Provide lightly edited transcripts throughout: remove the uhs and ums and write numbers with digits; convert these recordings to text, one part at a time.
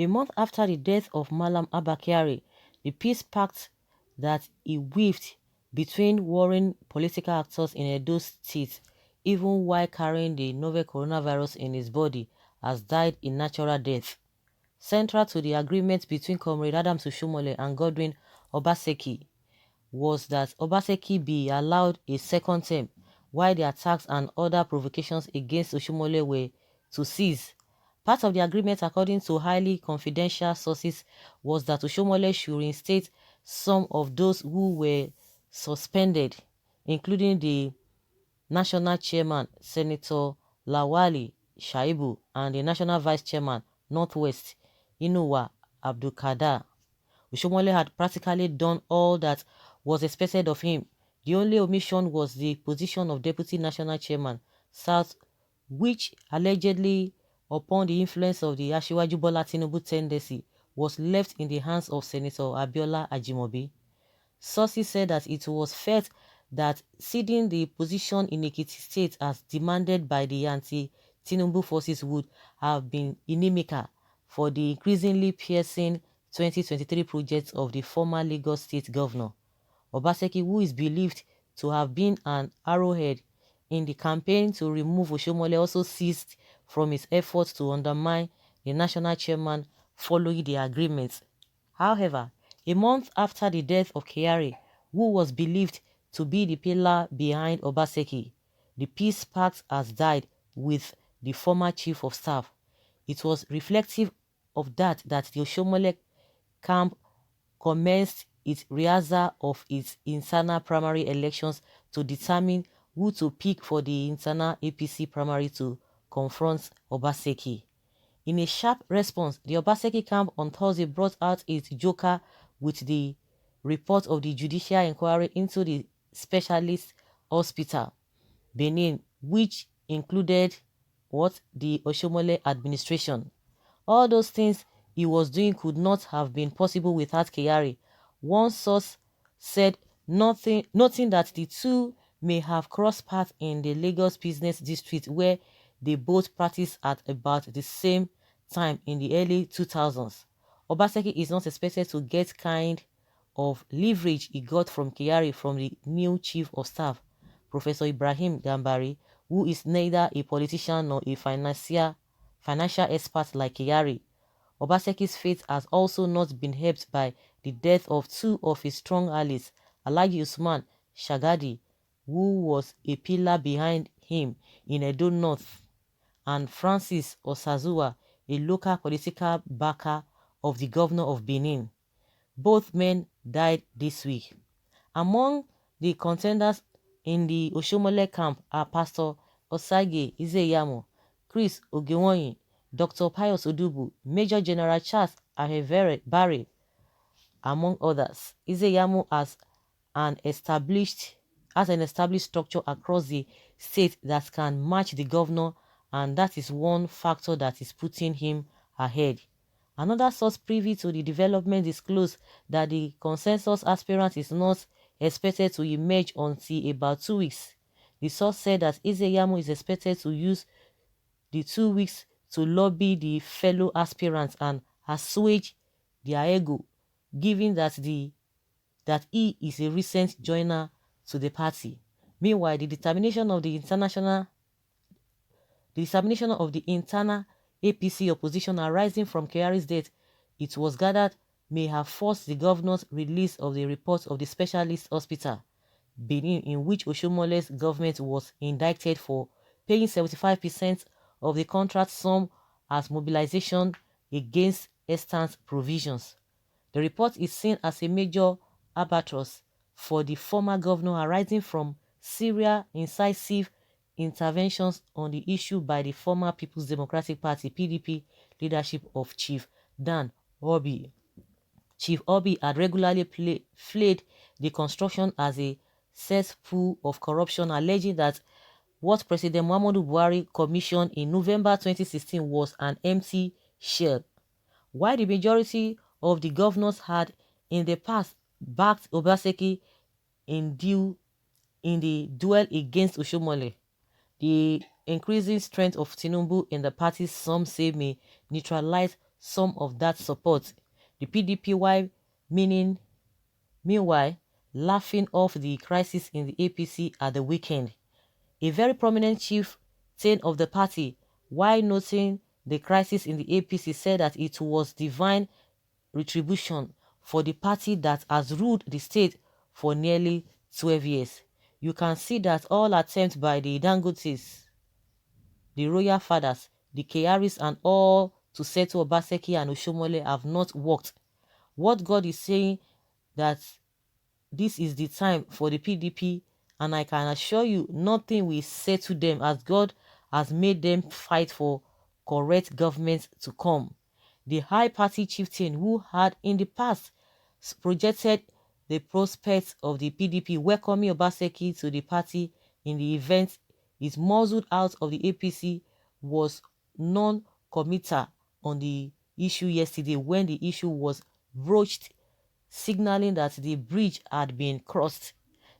A month after the death of Malam Abba Kyari, the peace pact that he weaved between warring political actors in Edo State, even while carrying the novel coronavirus in his body, has died a natural death. Central to the agreement between Comrade Adams Oshiomole and Godwin Obaseki was that Obaseki be allowed a second term, while the attacks and other provocations against Oshiomole were to cease. Part of the agreement, according to highly confidential sources, was that Oshiomole should reinstate some of those who were suspended, including the National Chairman, Senator Lawali Shaibu, and the National Vice Chairman, Northwest, Inuwa Abdulkader. Oshiomole had practically done all that was expected of him. The only omission was the position of Deputy National Chairman, South, which allegedly, upon the influence of the Asiwaju Bola Tinubu tendency, was left in the hands of Senator Abiola Ajimobi. Sources said that it was felt that ceding the position in Ekiti State as demanded by the anti-Tinubu forces would have been inimical for the increasingly piercing 2023 projects of the former Lagos State Governor. Obaseki, who is believed to have been an arrowhead in the campaign to remove Oshiomole, also ceased from his efforts to undermine the national chairman following the agreement. However, a month after the death of Kyari, who was believed to be the pillar behind Obaseki, the peace pact has died with the former chief of staff. It was reflective of that the Oshiomole camp commenced its rehearsal of its internal primary elections to determine who to pick for the internal APC primary to confront Obaseki. In a sharp response, the Obaseki camp on Thursday brought out its joker with the report of the judicial inquiry into the specialist hospital, Benin, which included the Oshiomole administration. All those things he was doing could not have been possible without Kyari. One source said noting that the two may have crossed paths in the Lagos business district where they both practiced at about the same time in the early 2000s. Obaseki is not expected to get kind of leverage he got from Kyari from the new chief of staff, Professor Ibrahim Gambari, who is neither a politician nor a financial expert like Kyari. Obaseki's fate has also not been helped by the death of two of his strong allies, Alhaji Usman Shagadi, who was a pillar behind him in Edo North, and Francis Osazuwa, a local political backer of the governor of Benin. Both men died this week. Among the contenders in the Oshiomole camp are Pastor Osage Izeyamo, Chris Ogewonyi, Dr. Pius Odubu, Major General Charles Ahevere, among others. Izeyamo has an established structure across the state that can match the governor, and that is one factor that is putting him ahead. Another source privy to the development disclosed that the consensus aspirant is not expected to emerge until about 2 weeks. The source said that Izeyamo is expected to use the 2 weeks to lobby the fellow aspirants and assuage their ego, given that he is a recent joiner to the party. Meanwhile, the determination of the internal APC opposition arising from Kyari'S death, it was gathered, may have forced the governor's release of the report of the specialist hospital, Benin, in which Oshiomole's government was indicted for paying 75% of the contract sum as mobilization against extant provisions. The report is seen as a major albatross for the former governor arising from serial incisive interventions on the issue by the former People's Democratic Party (PDP) leadership of Chief Dan Obi. Chief Obi had regularly flayed the construction as a cesspool of corruption, alleging that what President Muhammadu Buhari commissioned in November 2016 was an empty shell. While the majority of the governors had in the past backed Obaseki in the duel against Oshiomole, the increasing strength of Tinubu in the party, some say, may neutralize some of that support. The PDP, meanwhile, laughing off the crisis in the APC at the weekend. A very prominent chieftain of the party, while noting the crisis in the APC, said that it was divine retribution for the party that has ruled the state for nearly 12 years. You can see that all attempts by the Dangotes, the royal fathers, the Kyari'S and all to settle Obaseki and Oshiomole have not worked. What God is saying that this is the time for the PDP, and I can assure you nothing will settle them, as God has made them fight for correct government to come. The high party chieftain who had in the past projected the prospects of the PDP welcoming Obaseki to the party in the event is muzzled out of the APC was non-committer on the issue yesterday when the issue was broached, signaling that the bridge had been crossed.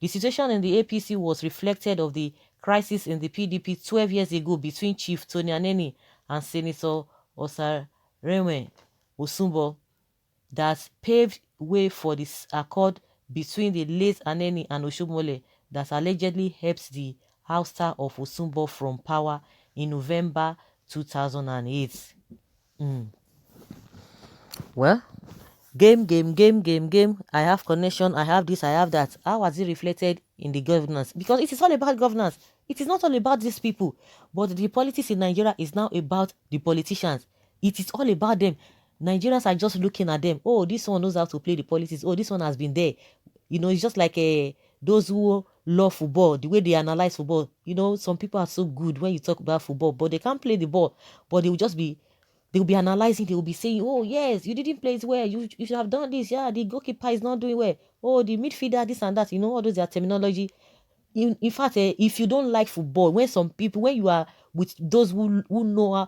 The situation in the APC was reflected of the crisis in the PDP 12 years ago between Chief Tony Aneni and Senator Osareme Osumbo that paved way for this accord between the late Aneni and Oshiomole that allegedly helped the ouster of Osumbo from power in November 2008. Well, game. I have connection, I have this, I have that. How has it reflected in the governance? Because it is all about governance. It is not all about these people. But the politics in Nigeria is now about the politicians. It is all about them. Nigerians are just looking at them. Oh, this one knows how to play the politics. Oh, this one has been there. You know, it's just like those who love football, the way they analyze football. You know, some people are so good when you talk about football, but they can't play the ball. But they will be analyzing, they will be saying, oh, yes, you didn't play it well. You should have done this. Yeah, the goalkeeper is not doing well. Oh, the midfielder, this and that. You know, all those are terminology. In fact, if you don't like football, when you are with those who know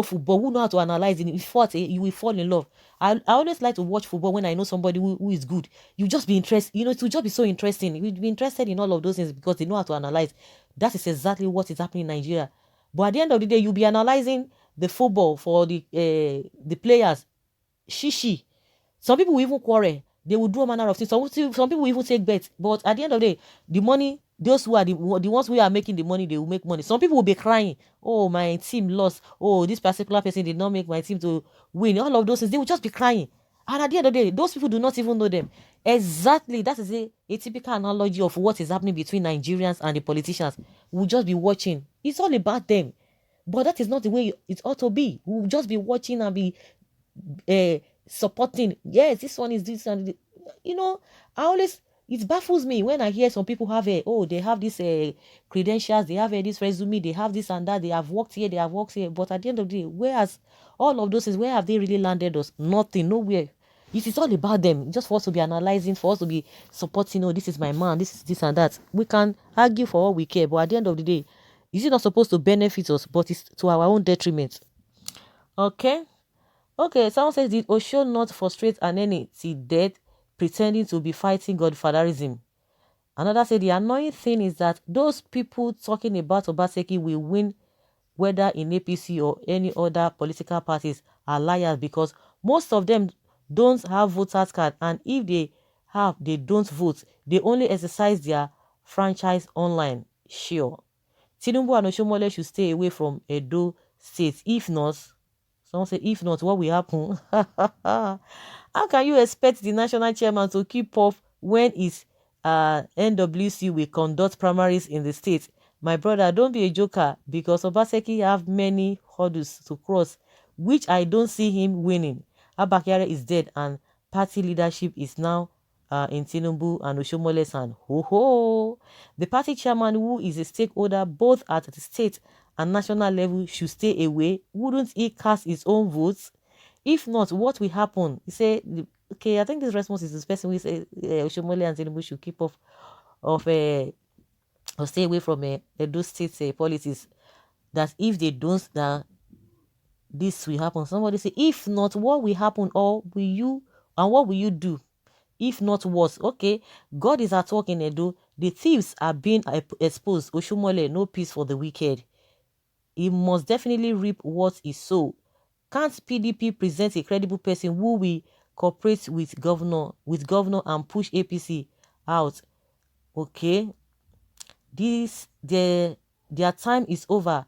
football, who know how to analyze it, in fact, you will fall in love. I always like to watch football when I know somebody who is good. You just be interested, you know, it will just be so interesting. You'll be interested in all of those things because they know how to analyze. That is exactly what is happening in Nigeria. But at the end of the day, you'll be analyzing the football for the players. Shishi. Some people will even quarrel. They will do a manner of things. Some people will even take bets. But at the end of the day, the money, those who are the ones who are making the money, they will make money. Some people will be crying. Oh, my team lost. Oh, this particular person did not make my team to win. All of those things, they will just be crying. And at the end of the day, those people do not even know them. Exactly. That is a typical analogy of what is happening between Nigerians and the politicians. We'll just be watching. It's all about them. But that is not the way it ought to be. We'll just be watching and be supporting. Yes, this one is this and you know, it baffles me when I hear some people have they have this credentials, they have this resume, they have this and that, they have worked here, but at the end of the day, whereas all of those is, where have they really landed us? Nothing, nowhere. It is all about them, just for us to be analyzing, for us to be supporting. Oh, this is my man, this is this and that. We can argue for all we care, but at the end of the day, is it not supposed to benefit us, but it's to our own detriment? Okay. Someone says, did Osho not frustrate Aneni till death, pretending to be fighting godfatherism? Another said, the annoying thing is that those people talking about Obaseki will win whether in APC or any other political parties are liars, because most of them don't have voters card, and if they have, they don't vote. They only exercise their franchise online. Sure. Tinubu and Oshiomole should stay away from Edo State. If not, someone say, if not, what will happen? How can you expect the national chairman to keep off when his NWC will conduct primaries in the state? My brother, don't be a joker, because Obaseki have many hurdles to cross, which I don't see him winning. Abba Kyari is dead, and party leadership is now in Tinubu and Oshomole's hand. Ho ho! The party chairman, who is a stakeholder both at the state and national level, should stay away. Wouldn't he cast his own votes? If not, what will happen? He say, okay, I think this response is this person who say Oshomole and Tinubu should keep off of or stay away from Edo State politics. That if they don't, that this will happen. Somebody say, if not, what will happen? Or will you, and what will you do? If not worse? Okay, God is at work in Edo. The thieves are being exposed. Oshomole, no peace for the wicked. He must definitely reap what he sow. Can't PDP present a credible person who will cooperate with governor and push APC out? Okay, this their time is over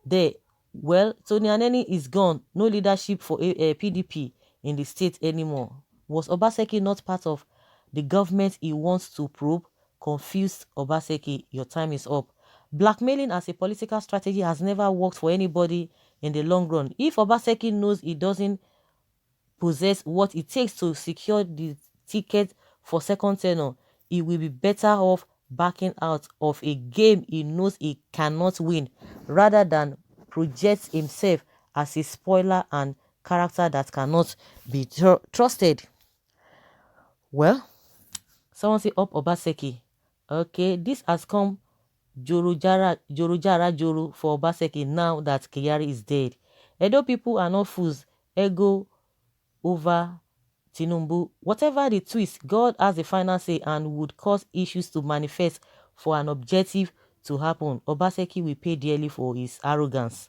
there. Well, Tony Aneni is gone. No leadership for PDP in the state anymore. Was Obaseki not part of the government he wants to probe? Confused Obaseki, your time is up. Blackmailing as a political strategy has never worked for anybody in the long run. If Obaseki knows he doesn't possess what it takes to secure the ticket for second tenure, he will be better off backing out of a game he knows he cannot win rather than project himself as a spoiler and character that cannot be trusted. Well, someone say up Obaseki. Okay, this has come Jorujara Joru for Obaseki now that Kyari is dead. Edo people are not fools. Ego over Tinubu. Whatever the twist, God has the final say and would cause issues to manifest for an objective to happen. Obaseki will pay dearly for his arrogance.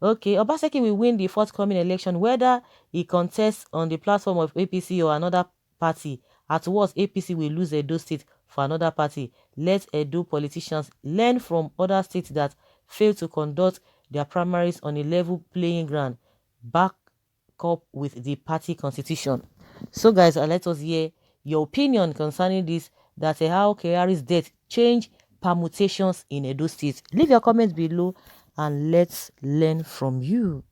Okay, Obaseki will win the forthcoming election whether he contests on the platform of APC or another party. At worst, APC will lose Edo State for another party. Let Edo politicians learn from other states that fail to conduct their primaries on a level playing ground. Back up with the party constitution. So guys, let us hear your opinion concerning this, that how Kyari'S death change permutations in Edo State. Leave your comments below and let's learn from you.